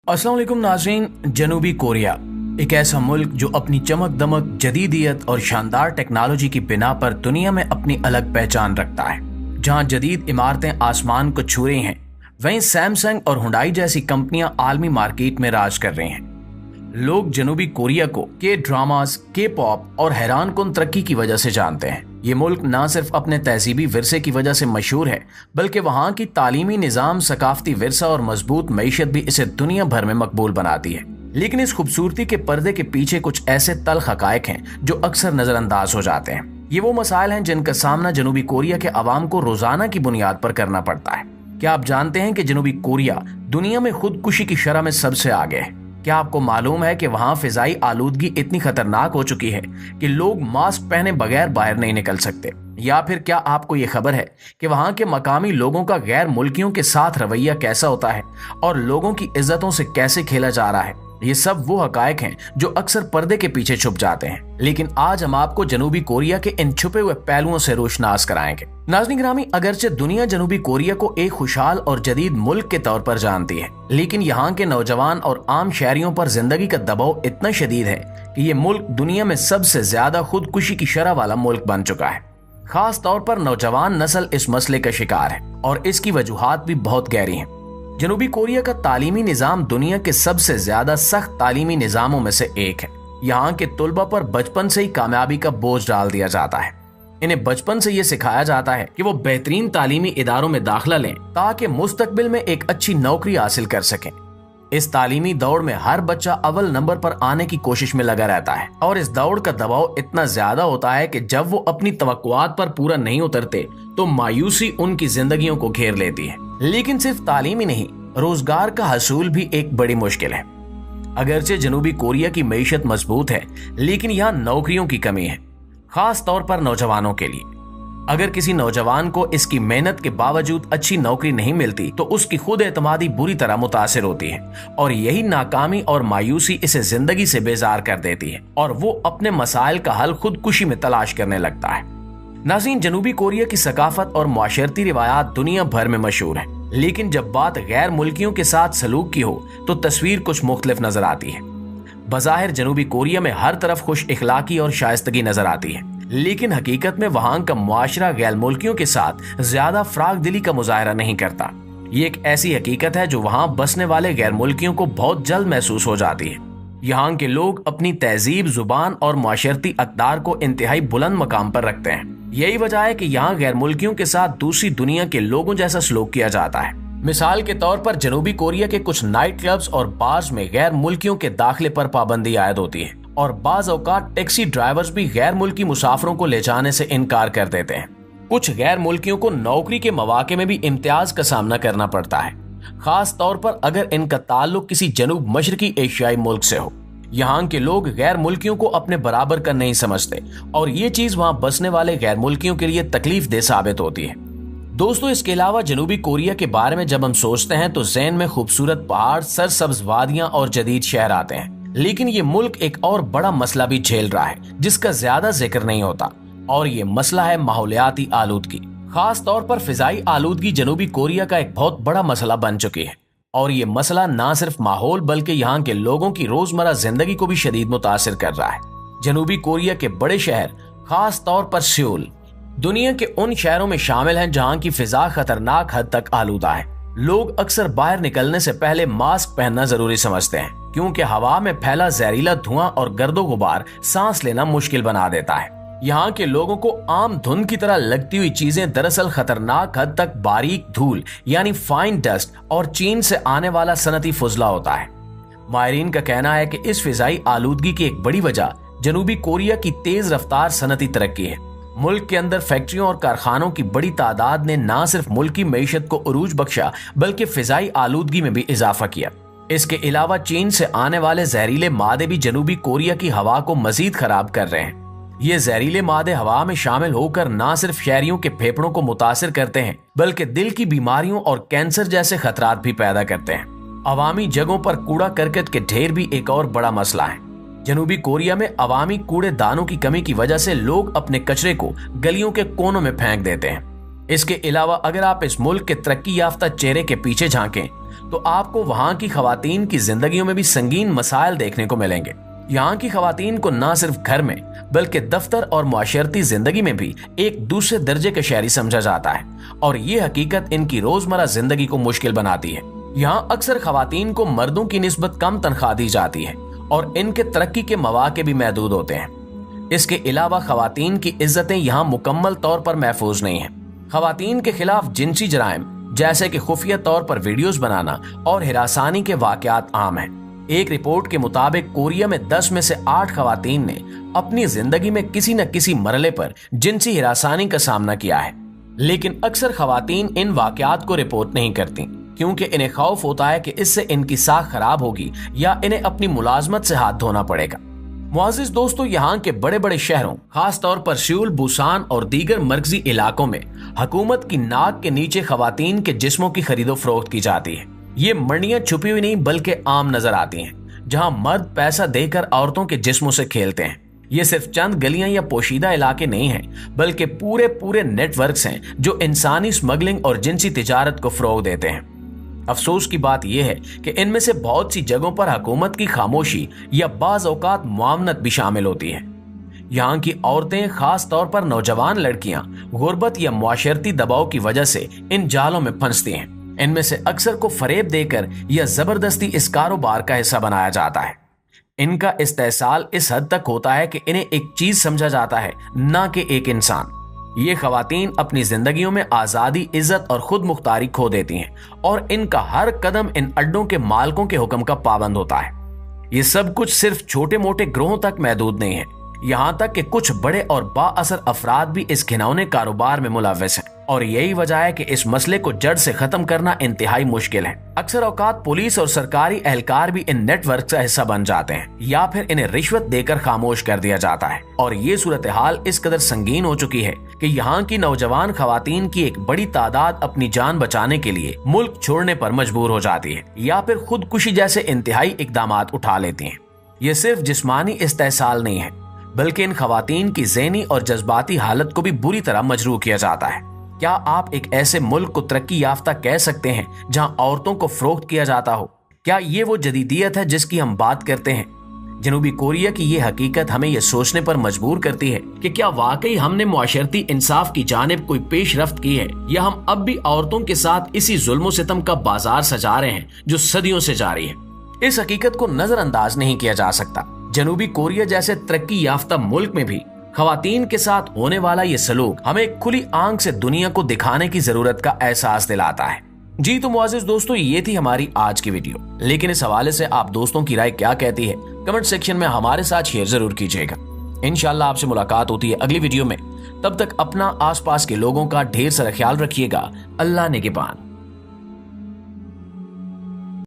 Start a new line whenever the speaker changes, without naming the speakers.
अस्सलाम वालेकुम नाज़रीन। जनूबी कोरिया एक ऐसा मुल्क जो अपनी चमक दमक, जदीदियत और शानदार टेक्नोलॉजी की बिना पर दुनिया में अपनी अलग पहचान रखता है। जहां जदीद इमारतें आसमान को छू रही हैं, वहीं सैमसंग और हुंडई जैसी कंपनियां आलमी मार्केट में राज कर रही हैं। लोग जनूबी कोरिया को के ड्रामास, के पॉप और हैरान कुन तरक्की की वजह से जानते हैं। ये मुल्क न सिर्फ अपने तहजीबी विरसे की वजह से मशहूर है, बल्कि वहाँ की तालीमी निज़ाम, सकाफती विरसा और मजबूत मईशत भी इसे दुनिया भर में मकबूल बनाती है। लेकिन इस खूबसूरती के पर्दे के पीछे कुछ ऐसे तल्ख हकायक हैं जो अक्सर नजरअंदाज हो जाते हैं। ये वो मसाइल हैं जिनका सामना जनूबी कोरिया के अवाम को रोजाना की बुनियाद पर करना पड़ता है। क्या आप जानते हैं कि जनूबी कोरिया दुनिया में खुदकुशी की शरह में सबसे आगे है? क्या आपको मालूम है कि वहाँ फिजाई आलूदगी इतनी खतरनाक हो चुकी है कि लोग मास्क पहने बगैर बाहर नहीं निकल सकते? या फिर क्या आपको ये खबर है कि वहाँ के मकामी लोगों का गैर मुल्कियों के साथ रवैया कैसा होता है और लोगों की इज्जतों से कैसे खेला जा रहा है? ये सब वो हकायक हैं जो अक्सर पर्दे के पीछे छुप जाते हैं। लेकिन आज हम आपको जनूबी कोरिया के इन छुपे हुए पहलुओं से रोशनास कराएंगे। नाज़रीन गिरामी, अगरचे दुनिया जनूबी कोरिया को एक खुशहाल और जदीद मुल्क के तौर पर जानती है, लेकिन यहाँ के नौजवान और आम शहरियों पर जिंदगी का दबाव इतना शदीद है कि ये मुल्क दुनिया में सबसे ज्यादा खुदकुशी की शरह वाला मुल्क बन चुका है। खास तौर पर नौजवान नस्ल इस मसले का शिकार है और इसकी वजूहात भी बहुत गहरी हैं। जनूबी कोरिया का तालीमी निज़ाम दुनिया के सबसे ज्यादा सख्त तालीमी निज़ामों में से एक है। यहाँ के तुलबा पर बचपन से ही कामयाबी का बोझ डाल दिया जाता है। इन्हें बचपन से ये सिखाया जाता है कि वो बेहतरीन तालीमी इदारों में दाखिला लें ताकि मुस्तकबिल में एक अच्छी नौकरी हासिल कर सकें। इस तालीमी दौड़ में हर बच्चा अव्वल नंबर पर आने की कोशिश में लगा रहता है और इस दौड़ का दबाव इतना ज्यादा होता है कि जब वो अपनी तवक्कुआत पर पूरा नहीं उतरते तो मायूसी उनकी जिंदगियों को घेर लेती है। लेकिन सिर्फ तालीम ही नहीं, रोजगार का हसूल भी एक बड़ी मुश्किल है। अगरचे जनूबी कोरिया की मईशत मजबूत है, लेकिन यहाँ नौकरियों की कमी है, खास तौर पर नौजवानों के लिए। अगर किसी नौजवान को इसकी मेहनत के बावजूद अच्छी नौकरी नहीं मिलती तो उसकी खुद एतमादी बुरी तरह मुतासिर होती है और यही नाकामी और मायूसी इसे जिंदगी से बेजार कर देती है और वो अपने मसाइल का हल खुदकुशी में तलाश करने लगता है। नाज़रीन, जनूबी कोरिया की सकाफत और माशरती रिवायात दुनिया भर में मशहूर है, लेकिन जब बात गैर मुल्कियों के साथ सलूक की हो तो तस्वीर कुछ मुख्तलिफ नजर आती है। बज़ाहिर जनूबी कोरिया में हर तरफ खुश इखलाकी और शाइस्तगी नजर आती है, लेकिन हकीकत में वहाँ का मुआशरा गैर मुल्कियों के साथ ज्यादा फराग दिली का मुजाहरा नहीं करता। ये एक ऐसी हकीकत है जो वहाँ बसने वाले गैर मुल्कियों को बहुत जल्द महसूस हो जाती है। यहाँ के लोग अपनी तहजीब, जुबान और माशरती अक़दार को इंतहाई बुलंद मकाम पर रखते हैं। यही वजह है कि यहाँ गैर मुल्कियों के साथ दूसरी दुनिया के लोगों जैसा सलूक किया जाता है। मिसाल के तौर पर जनूबी कोरिया के कुछ नाइट क्लब्स और बार्स में गैर मुल्कियों के दाखिले पर पाबंदी आयद होती है और बाज औकात टैक्सी ड्राइवर्स भी गैर मुल्की मुसाफिरों को ले जाने से इनकार कर देते हैं। कुछ गैर मुल्कियों को नौकरी के मौके में भी इम्तियाज का सामना करना पड़ता है, खास तौर पर अगर इनका ताल्लुक किसी जनूब मशरकी एशियाई मुल्क से हो। यहाँ के लोग गैर मुल्कियों को अपने बराबर का नहीं समझते और ये चीज वहाँ बसने वाले गैर मुल्कियों के लिए तकलीफ दे साबित होती है। दोस्तों, इसके अलावा जनूबी कोरिया के बारे में जब हम सोचते हैं तो ज़हन में खूबसूरत पहाड़, सरसब्ज वादियां और जदीद शहर आते हैं। लेकिन ये मुल्क एक और बड़ा मसला भी झेल रहा है जिसका ज्यादा जिक्र नहीं होता, और ये मसला है माहौलियाती आलूदगी। खास तौर पर फिजाई आलूदगी जनूबी कोरिया का एक बहुत बड़ा मसला बन चुकी है और ये मसला न सिर्फ माहौल बल्कि यहाँ के लोगों की रोजमर्रा जिंदगी को भी शदीद मुतासिर कर रहा है। जनूबी कोरिया के बड़े शहर, खास तौर पर सियोल, दुनिया के उन शहरों में शामिल हैं जहां की फिजा खतरनाक हद तक आलूदा है। लोग अक्सर बाहर निकलने से पहले मास्क पहनना जरूरी समझते हैं क्योंकि हवा में फैला जहरीला धुआं और गर्दो गुबार सांस लेना मुश्किल बना देता है। यहाँ के लोगों को आम धुंध की तरह लगती हुई चीजें दरअसल खतरनाक हद तक बारीक धूल यानी फाइन डस्ट और चीन से आने वाला सनती फुजला होता है। माहिरीन का कहना है कि इस फिजाई आलूदगी की एक बड़ी वजह जनूबी कोरिया की तेज रफ्तार सनती तरक्की है। मुल्क के अंदर फैक्ट्रियों और कारखानों की बड़ी तादाद ने न सिर्फ मुल्की मईशत को उरूज बख्शा बल्कि फिजाई आलूदगी में भी इजाफा किया। इसके अलावा चीन से आने वाले जहरीले मादे भी जनूबी कोरिया की हवा को मजीद खराब कर रहे हैं। ये जहरीले मादे हवा में शामिल होकर न सिर्फ शहरियों के फेफड़ों को मुतासिर करते हैं बल्कि दिल की बीमारियों और कैंसर जैसे खतरात भी पैदा करते हैं। अवामी जगहों पर कूड़ा करकट के ढेर भी एक और बड़ा मसला है। जनूबी कोरिया में अवामी कूड़ेदानों की कमी की वजह से लोग अपने कचरे को गलियों के कोनों में फेंक देते हैं। इसके अलावा अगर आप इस मुल्क के तरक्की याफ्ता चेहरे के पीछे झांकें तो आपको वहां की खवातीन की जिंदगियों में भी संगीन मसाइल देखने को मिलेंगे। यहाँ की खवातीन को न सिर्फ घर में बल्कि दफ्तर और मुआशरती जिंदगी में भी एक दूसरे दर्जे के शहरी समझा जाता है और ये हकीकत इनकी रोजमर्रा जिंदगी को मुश्किल बनाती है। यहाँ अक्सर खवातीन को मर्दों की निस्बत कम तनख्वाह दी जाती है और इनके तरक्की के मौके भी महदूद होते हैं। इसके अलावा खवातीन की इज्जतें यहाँ मुकम्मल तौर पर महफूज नहीं है। खवातीन के खिलाफ जिनसी जराइम जैसे कि खुफिया तौर पर वीडियोस बनाना और हिरासानी के वाकयात आम हैं। एक रिपोर्ट के मुताबिक कोरिया में 10 में से 8 खवातीन ने अपनी जिंदगी में किसी न किसी मरहले पर जिनसी हिरासानी का सामना किया है, लेकिन अक्सर खवातीन इन वाकयात को रिपोर्ट नहीं करती क्योंकि इन्हें खौफ होता है कि इससे इनकी साख खराब होगी या इन्हें अपनी मुलाजमत से हाथ धोना पड़ेगा। मुआज़िज़ दोस्तों, यहाँ के बड़े बड़े शहरों खास तौर पर सियोल, बुसान और दीगर मरकजी इलाकों में हुकूमत की नाक के नीचे खवातीन के जिस्मों की खरीदो फरोख्त की जाती है। ये मंडियां छुपी हुई नहीं बल्कि आम नजर आती हैं, जहां मर्द पैसा देकर औरतों के जिस्मों से खेलते हैं। ये सिर्फ चंद गलियां या पोशीदा इलाके नहीं हैं, बल्कि पूरे नेटवर्क्स हैं जो इंसानी स्मगलिंग और जिनसी तिजारत को फरोग देते हैं। अफसोस की बात यह है कि इनमें से बहुत सी जगहों पर हुकूमत की खामोशी या बाज़ औकात मुआवनत भी शामिल होती है। यहाँ की औरतें, खास तौर पर नौजवान लड़कियां, गुर्बत या मुआशरती दबाव की वजह से इन जालों में फंसती हैं। इनमें से अक्सर को फरेब देकर या जबरदस्ती इस कारोबार का हिस्सा बनाया जाता है। इनका इस्तेसाल इस हद तक होता है कि इन्हें एक चीज समझा जाता है, न कि एक इंसान। ये खवातीन अपनी जिंदगियों में आजादी, इज्जत और खुद मुख्तारी खो देती हैं और इनका हर कदम इन अड्डों के मालिकों के हुक्म का पाबंद होता है। ये सब कुछ सिर्फ छोटे मोटे ग्रोहों तक महदूद नहीं है, यहाँ तक कि कुछ बड़े और बाअसर अफराद भी इस घिनौने कारोबार में मुलव्वस हैं और यही वजह है कि इस मसले को जड़ से खत्म करना इंतहाई मुश्किल है। अक्सर औकात पुलिस और सरकारी एहलकार भी इन नेटवर्क का हिस्सा बन जाते हैं या फिर इन्हें रिश्वत देकर खामोश कर दिया जाता है और ये सूरत हाल इस कदर संगीन हो चुकी है कि यहाँ की नौजवान खवातीन की एक बड़ी तादाद अपनी जान बचाने के लिए मुल्क छोड़ने पर मजबूर हो जाती है या फिर खुदकुशी जैसे इंतहाई इकदाम उठा लेती है। ये सिर्फ जिस्मानी इस्तेसाल नहीं है बल्कि इन खवातीन की ज़हनी और जज्बाती हालत को भी बुरी तरह मजरूह किया जाता है। क्या आप एक ऐसे मुल्क को तरक्की याफ्ता कह सकते हैं जहां औरतों को फरोख्त किया जाता हो? क्या ये वो जदीदियत है जिसकी हम बात करते हैं? जनूबी कोरिया की ये हकीकत हमें यह सोचने पर मजबूर करती है कि क्या वाकई हमने मुआशरती इंसाफ की जानिब कोई पेशरफ्त की है या हम अब भी औरतों के साथ इसी जुल्म सितम का बाजार सजा रहे हैं जो सदियों से जारी है। इस हकीकत को नजरअंदाज नहीं किया जा सकता। जनूबी कोरिया जैसे तरक्की याफ्ता मुल्क में भी खवातीन के साथ होने वाला ये सलूक हमें खुली आंख से दुनिया को दिखाने की जरूरत का एहसास दिलाता है। जी तो मुआज़िज़ दोस्तों, ये थी हमारी आज की वीडियो, लेकिन इस हवाले से आप दोस्तों की राय क्या कहती है कमेंट सेक्शन में हमारे साथ शेयर जरूर कीजिएगा। इंशाल्लाह आपसे मुलाकात होती है अगली वीडियो में। तब तक अपना आसपास के लोगों का ढेर सारा ख्याल रखिएगा। अल्लाह निगहबान।